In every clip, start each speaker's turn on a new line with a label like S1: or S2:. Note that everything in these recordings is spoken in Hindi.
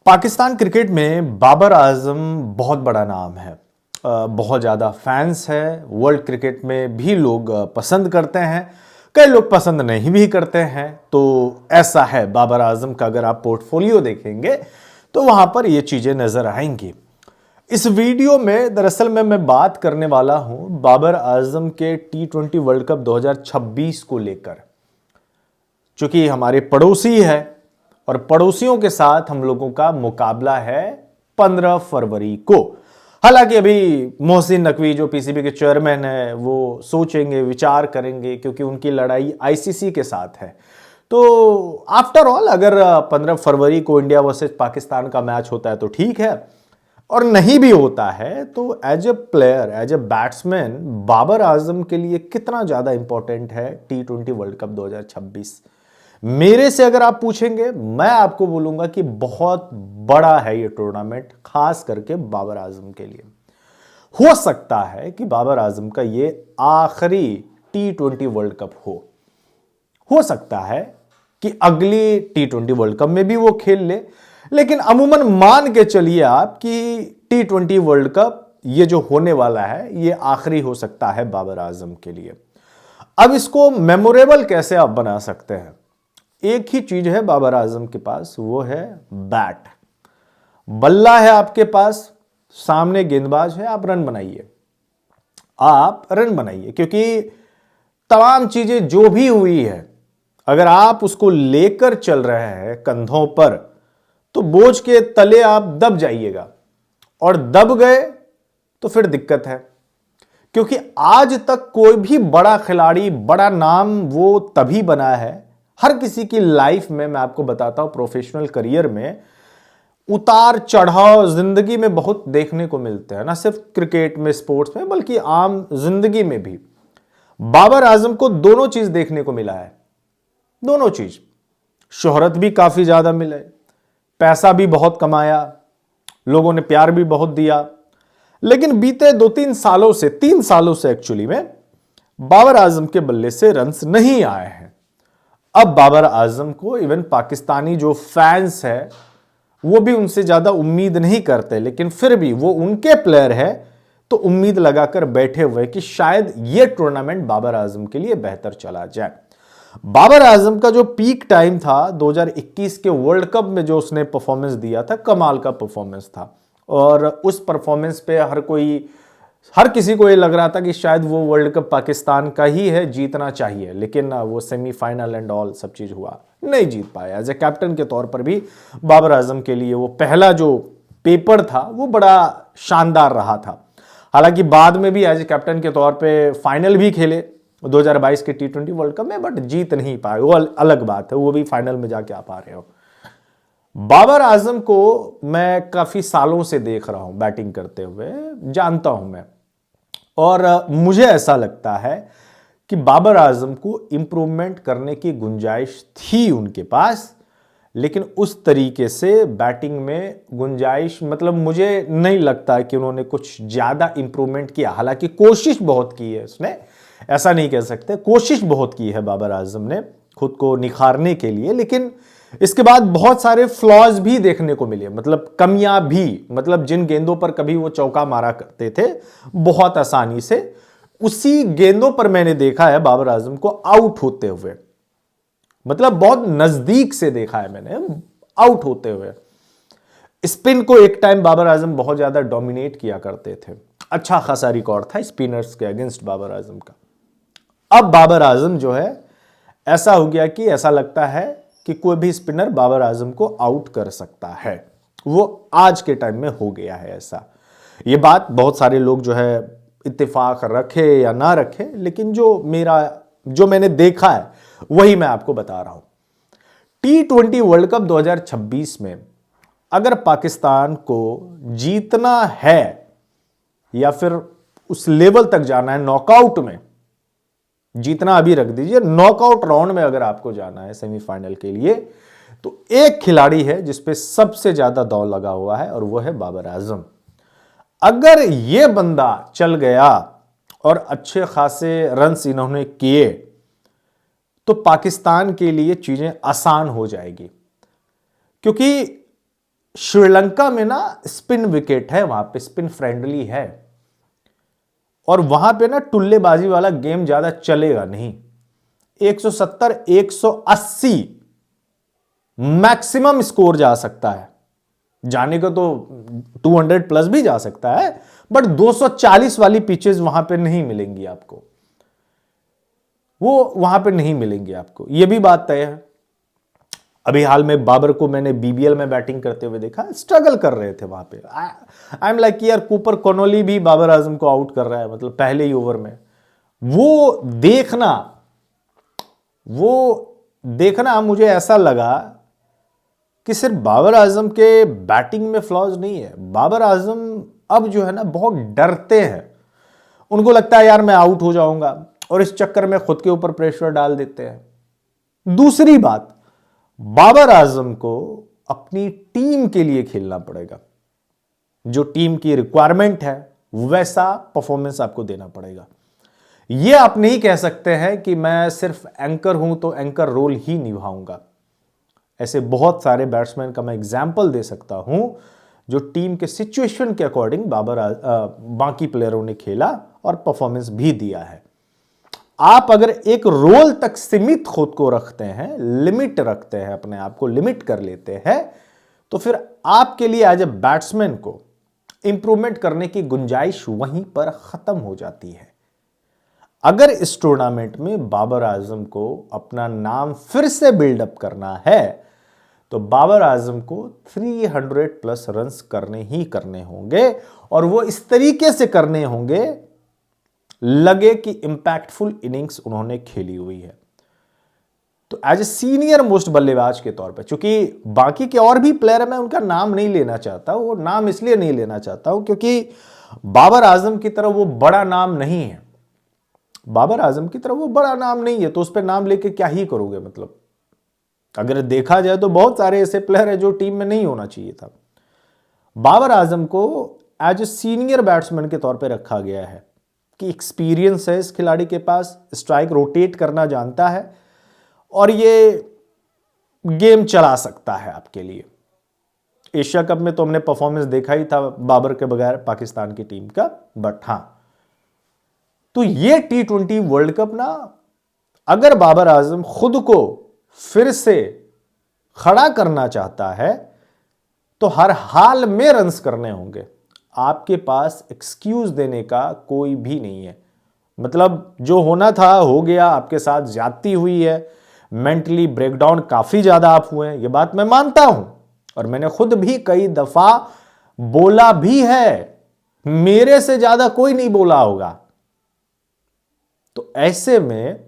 S1: पाकिस्तान क्रिकेट में बाबर आजम बहुत बड़ा नाम है। बहुत ज़्यादा फैंस है। वर्ल्ड क्रिकेट में भी लोग पसंद करते हैं, कई लोग पसंद नहीं भी करते हैं। तो ऐसा है बाबर आजम का, अगर आप पोर्टफोलियो देखेंगे तो वहाँ पर ये चीज़ें नज़र आएंगी। इस वीडियो में दरअसल मैं बात करने वाला हूँ बाबर आजम के T20 वर्ल्ड कप 2026 को लेकर, चूंकि हमारे पड़ोसी है और पड़ोसियों के साथ हम लोगों का मुकाबला है 15 फरवरी को। हालांकि अभी मोहसिन नकवी जो पीसीबी के चेयरमैन है वो सोचेंगे, विचार करेंगे, क्योंकि उनकी लड़ाई आईसीसी के साथ है। तो आफ्टर ऑल अगर 15 फरवरी को इंडिया वर्सेस पाकिस्तान का मैच होता है तो ठीक है, और नहीं भी होता है तो as a player, as a batsman Babar Azam के लिए कितना ज्यादा इंपॉर्टेंट है T20 वर्ल्ड कप 2026। मेरे से अगर आप पूछेंगे, मैं आपको बोलूंगा कि बहुत बड़ा है ये टूर्नामेंट, खास करके बाबर आजम के लिए। हो सकता है कि बाबर आजम का ये आखिरी T20 वर्ल्ड कप हो सकता है कि अगली T20 वर्ल्ड कप में भी वो खेल ले, लेकिन अमूमन मान के चलिए आप कि T20 वर्ल्ड कप ये जो होने वाला है ये आखिरी हो सकता है बाबर आजम के लिए। अब इसको मेमोरेबल कैसे आप बना सकते हैं? एक ही चीज है बाबर आजम के पास, वो है बैट। बल्ला है आपके पास, सामने गेंदबाज है, आप रन बनाइए, आप रन बनाइए। क्योंकि तमाम चीजें जो भी हुई है, अगर आप उसको लेकर चल रहे हैं कंधों पर, तो बोझ के तले आप दब जाइएगा, और दब गए तो फिर दिक्कत है। क्योंकि आज तक कोई भी बड़ा खिलाड़ी, बड़ा नाम वो तभी बना है, हर किसी की लाइफ में, मैं आपको बताता हूं प्रोफेशनल करियर में उतार चढ़ाव जिंदगी में बहुत देखने को मिलते हैं, ना सिर्फ क्रिकेट में, स्पोर्ट्स में, बल्कि आम जिंदगी में भी। बाबर आजम को दोनों चीज देखने को मिला है, दोनों चीज। शोहरत भी काफी ज्यादा मिले, पैसा भी बहुत कमाया, लोगों ने प्यार भी बहुत दिया, लेकिन बीते 2-3 सालों से, 3 सालों से एक्चुअली में बाबर आजम के बल्ले से रन्स नहीं आए हैं। अब बाबर आजम को इवन पाकिस्तानी जो फैंस है वो भी उनसे ज्यादा उम्मीद नहीं करते, लेकिन फिर भी वो उनके प्लेयर है तो उम्मीद लगाकर बैठे हुए कि शायद ये टूर्नामेंट बाबर आजम के लिए बेहतर चला जाए। बाबर आजम का जो पीक टाइम था 2021 के वर्ल्ड कप में, जो उसने परफॉर्मेंस दिया था, कमाल का परफॉर्मेंस था। और उस परफॉर्मेंस पे हर किसी को ये लग रहा था कि शायद वो वर्ल्ड कप पाकिस्तान का ही है, जीतना चाहिए। लेकिन वो सेमीफाइनल एंड ऑल सब चीज हुआ, नहीं जीत पाया। एज ए कैप्टन के तौर पर भी बाबर आजम के लिए वो पहला जो पेपर था वो बड़ा शानदार रहा था। हालांकि बाद में भी एज ए कैप्टन के तौर पे फाइनल भी खेले 2022 के T20 वर्ल्ड कप में, बट जीत नहीं पाए, वो अलग बात है, वो भी फाइनल में जाके आप आ रहे हो। बाबर आजम को मैं काफी सालों से देख रहा हूं बैटिंग करते हुए, जानता हूं मैं, और मुझे ऐसा लगता है कि बाबर आजम को इंप्रूवमेंट करने की गुंजाइश थी उनके पास, लेकिन उस तरीके से बैटिंग में गुंजाइश, मतलब मुझे नहीं लगता कि उन्होंने कुछ ज्यादा इंप्रूवमेंट किया। हालांकि कोशिश बहुत की है उसने, ऐसा नहीं कह सकते, कोशिश बहुत की है बाबर आजम ने खुद को निखारने के लिए, लेकिन इसके बाद बहुत सारे फ्लॉज भी देखने को मिले, मतलब कमियां भी। मतलब जिन गेंदों पर कभी वो चौका मारा करते थे बहुत आसानी से, उसी गेंदों पर मैंने देखा है बाबर आजम को आउट होते हुए, मतलब बहुत नजदीक से देखा है मैंने आउट होते हुए। स्पिन को एक टाइम बाबर आजम बहुत ज्यादा डोमिनेट किया करते थे, अच्छा खासा रिकॉर्ड था स्पिनर्स के अगेंस्ट बाबर आजम का। अब बाबर आजम जो है, ऐसा हो गया कि ऐसा लगता है कि कोई भी स्पिनर बाबर आजम को आउट कर सकता है, वो आज के टाइम में हो गया है ऐसा। ये बात बहुत सारे लोग जो है इत्तेफाक रखे या ना रखे, लेकिन जो मैंने देखा है वही मैं आपको बता रहा हूं। T20 वर्ल्ड कप 2026 में अगर पाकिस्तान को जीतना है या फिर उस लेवल तक जाना है, नॉकआउट में जीतना अभी रख दीजिए, नॉकआउट राउंड में अगर आपको जाना है सेमीफाइनल के लिए, तो एक खिलाड़ी है जिसपे सबसे ज्यादा दौड़ लगा हुआ है, और वो है बाबर आजम। अगर ये बंदा चल गया और अच्छे खासे रन्स इन्होंने किए तो पाकिस्तान के लिए चीजें आसान हो जाएगी। क्योंकि श्रीलंका में ना स्पिन विकेट है, वहां पे स्पिन फ्रेंडली है, और वहां पे ना टुल्लेबाजी वाला गेम ज्यादा चलेगा नहीं। 170 180 मैक्सिमम स्कोर जा सकता है, जाने को तो 200 प्लस भी जा सकता है, बट 240 वाली पिचेस वहां पे नहीं मिलेंगी आपको, वो वहां पे नहीं मिलेंगी आपको, ये भी बात तय है। अभी हाल में बाबर को मैंने बीबीएल में बैटिंग करते हुए देखा, स्ट्रगल कर रहे थे वहां पे। आई एम लाइक यार, कूपर कोनोली भी बाबर आजम को आउट कर रहा है, मतलब पहले ही ओवर में। वो देखना मुझे ऐसा लगा कि सिर्फ बाबर आजम के बैटिंग में फ्लॉज नहीं है, बाबर आजम अब जो है ना बहुत डरते हैं। उनको लगता है यार मैं आउट हो जाऊंगा, और इस चक्कर में खुद के ऊपर प्रेशर डाल देते हैं। दूसरी बात, बाबर आजम को अपनी टीम के लिए खेलना पड़ेगा, जो टीम की रिक्वायरमेंट है वैसा परफॉर्मेंस आपको देना पड़ेगा। यह आप नहीं कह सकते हैं कि मैं सिर्फ एंकर हूं तो एंकर रोल ही निभाऊंगा। ऐसे बहुत सारे बैट्समैन का मैं एग्जाम्पल दे सकता हूं जो टीम के सिचुएशन के अकॉर्डिंग बाकी प्लेयरों ने खेला और परफॉर्मेंस भी दिया है। आप अगर एक रोल तक सीमित खुद को रखते हैं, लिमिट रखते हैं, अपने आप को लिमिट कर लेते हैं, तो फिर आपके लिए एज ए बैट्समैन को इंप्रूवमेंट करने की गुंजाइश वहीं पर खत्म हो जाती है। अगर इस टूर्नामेंट में बाबर आजम को अपना नाम फिर से बिल्डअप करना है तो बाबर आजम को 300 प्लस रन्स करने ही करने होंगे, और वो इस तरीके से करने होंगे लगे कि इंपैक्टफुल इनिंग्स उन्होंने खेली हुई है। तो एज ए सीनियर मोस्ट बल्लेबाज के तौर पे, चूंकि बाकी के और भी प्लेयर है, मैं उनका नाम नहीं लेना चाहता, वो नाम इसलिए नहीं लेना चाहता हूं क्योंकि बाबर आजम की तरह वो बड़ा नाम नहीं है। बाबर आजम की तरह वो बड़ा नाम नहीं है, तो उस पर नाम लेके क्या ही करोगे। मतलब अगर देखा जाए तो बहुत सारे ऐसे प्लेयर है जो टीम में नहीं होना चाहिए था। बाबर आजम को एज ए सीनियर बैट्समैन के तौर पे रखा गया है कि एक्सपीरियंस है इस खिलाड़ी के पास, स्ट्राइक रोटेट करना जानता है, और ये गेम चला सकता है आपके लिए। एशिया कप में तो हमने परफॉर्मेंस देखा ही था बाबर के बगैर पाकिस्तान की टीम का, बट हां, तो ये T20 वर्ल्ड कप ना, अगर बाबर आजम खुद को फिर से खड़ा करना चाहता है तो हर हाल में रन्स करने होंगे। आपके पास एक्सक्यूज देने का कोई भी नहीं है। मतलब जो होना था हो गया, आपके साथ ज्यादती हुई है, मेंटली ब्रेकडाउन काफी ज्यादा आप हुए हैं, ये बात मैं मानता हूं, और मैंने खुद भी कई दफा बोला भी है, मेरे से ज्यादा कोई नहीं बोला होगा। तो ऐसे में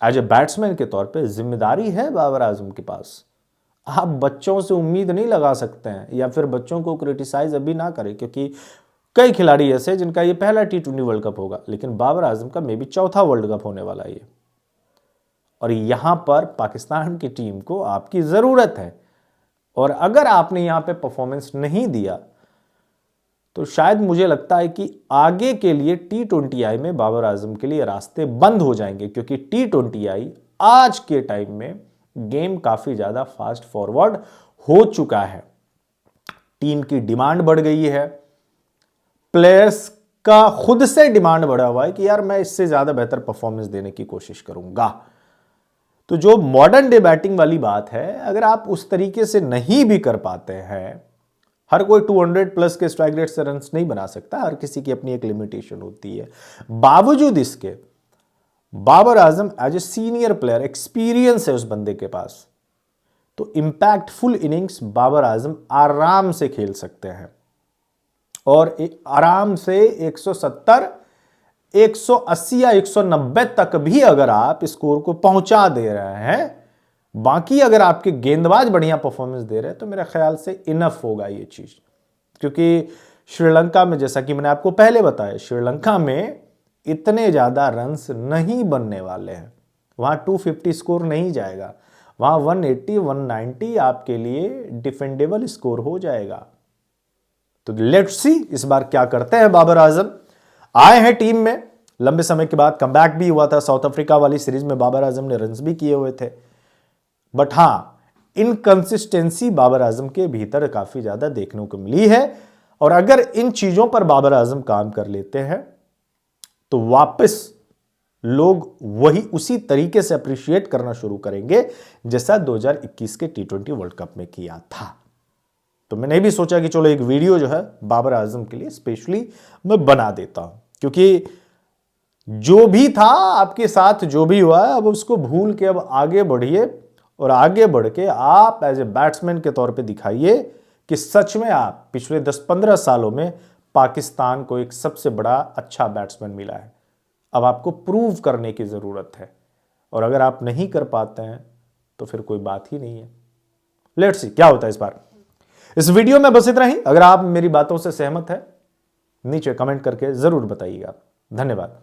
S1: एज ए बैट्समैन के तौर पे जिम्मेदारी है बाबर आजम के पास। आप बच्चों से उम्मीद नहीं लगा सकते हैं, या फिर बच्चों को क्रिटिसाइज अभी ना करें, क्योंकि कई खिलाड़ी ऐसे जिनका ये पहला T20 वर्ल्ड कप होगा, लेकिन बाबर आजम का मे बी चौथा वर्ल्ड कप होने वाला है ये। और यहां पर पाकिस्तान की टीम को आपकी जरूरत है, और अगर आपने यहां पे परफॉर्मेंस नहीं दिया तो शायद मुझे लगता है कि आगे के लिए T20I में बाबर आजम के लिए रास्ते बंद हो जाएंगे, क्योंकि T20I आज के टाइम में गेम काफी ज्यादा फास्ट फॉरवर्ड हो चुका है। टीम की डिमांड बढ़ गई है, प्लेयर्स का खुद से डिमांड बढ़ा हुआ है कि यार मैं इससे ज्यादा बेहतर परफॉर्मेंस देने की कोशिश करूंगा। तो जो मॉडर्न डे बैटिंग वाली बात है, अगर आप उस तरीके से नहीं भी कर पाते हैं, हर कोई 200 प्लस के स्ट्राइक रेट से रन्स नहीं बना सकता, हर किसी की अपनी एक लिमिटेशन होती है। बावजूद इसके Babar Azam as a senior player, experience है उस बंदे के पास, तो इंपैक्टफुल इनिंग्स बाबर आजम आराम से खेल सकते हैं, और आराम से 170 180 या 190 तक भी अगर आप स्कोर को पहुंचा दे रहे हैं, बाकी अगर आपके गेंदबाज बढ़िया परफॉर्मेंस दे रहे हैं, तो मेरे ख्याल से इनफ होगा ये चीज। क्योंकि श्रीलंका में, जैसा कि मैंने आपको पहले बताया, श्रीलंका में इतने ज्यादा रन्स नहीं बनने वाले हैं, वहां 250 स्कोर नहीं जाएगा, वहां 180 190 आपके लिए डिफेंडेबल स्कोर हो जाएगा। तो लेट्स सी इस बार क्या करते हैं बाबर आजम। आए हैं टीम में लंबे समय के बाद, कमबैक भी हुआ था, साउथ अफ्रीका वाली सीरीज में बाबर आजम ने रन्स भी किए हुए थे, बट हां इनकंसिस्टेंसी बाबर आजम के भीतर काफी ज्यादा देखने को मिली है। और अगर इन चीजों पर बाबर आजम काम कर लेते हैं तो वापस लोग वही उसी तरीके से अप्रिशिएट करना शुरू करेंगे जैसा 2021 के T20 वर्ल्ड कप में किया था। तो मैंने भी सोचा कि चलो एक वीडियो जो है बाबर आजम के लिए स्पेशली मैं बना देता हूं, क्योंकि जो भी था आपके साथ, जो भी हुआ है, अब उसको भूल के अब आगे बढ़िए और आगे बढ़ के आप एज ए बैट्समैन के तौर पे दिखाइए कि सच में आप पिछले 10-15 सालों में पाकिस्तान को एक सबसे बड़ा अच्छा बैट्समैन मिला है। अब आपको प्रूव करने की जरूरत है, और अगर आप नहीं कर पाते हैं तो फिर कोई बात ही नहीं है। लेट्स सी क्या होता है इस बार। इस वीडियो में बस इतना ही। अगर आप मेरी बातों से सहमत है नीचे कमेंट करके जरूर बताइएगा। धन्यवाद।